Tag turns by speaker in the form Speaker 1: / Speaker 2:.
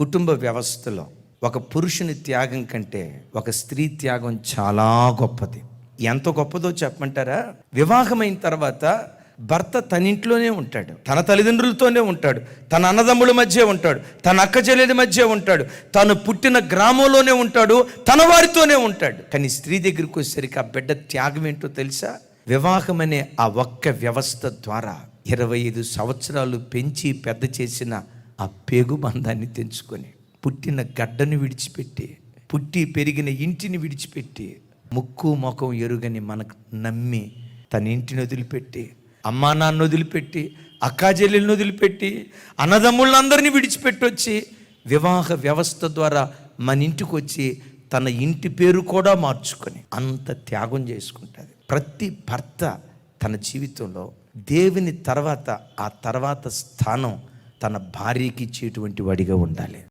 Speaker 1: కుటుంబ వ్యవస్థలో ఒక పురుషుని త్యాగం కంటే ఒక స్త్రీ త్యాగం చాలా గొప్పది. ఎంత గొప్పదో చెప్పమంటారా? వివాహమైన తర్వాత భర్త తన ఇంట్లోనే ఉంటాడు, తన తల్లిదండ్రులతోనే ఉంటాడు, తన అన్నదమ్ముల మధ్య ఉంటాడు, తన అక్క చెల్లెల మధ్య ఉంటాడు, తను పుట్టిన గ్రామంలోనే ఉంటాడు, తన వారితోనే ఉంటాడు. కానీ స్త్రీ దగ్గరికి వచ్చేసరికి ఆ బిడ్డ త్యాగం ఏంటో తెలుసా? వివాహం అనే ఆ ఒక్క వ్యవస్థ ద్వారా 25 సంవత్సరాలు పెంచి పెద్ద చేసిన ఆ పేగు బంధాన్ని తెంచుకొని, పుట్టిన గడ్డను విడిచిపెట్టి, పుట్టి పెరిగిన ఇంటిని విడిచిపెట్టి, ముక్కు ముఖం ఎరుగని మనకు నమ్మి తన ఇంటిని వదిలిపెట్టి, అమ్మా నాన్న వదిలిపెట్టి, అక్కాచెల్లెలను వదిలిపెట్టి, అన్నదమ్ముళ్ళందరినీ విడిచిపెట్టి వచ్చి వివాహ వ్యవస్థ ద్వారా మన ఇంటికి వచ్చి తన ఇంటి పేరు కూడా మార్చుకొని అంత త్యాగం చేసుకుంటుంది. ప్రతి భర్త తన జీవితంలో దేవుని తర్వాత ఆ తర్వాత స్థానం తన భార్యకి ఇచ్చేటువంటి వాడిగా ఉండాలి.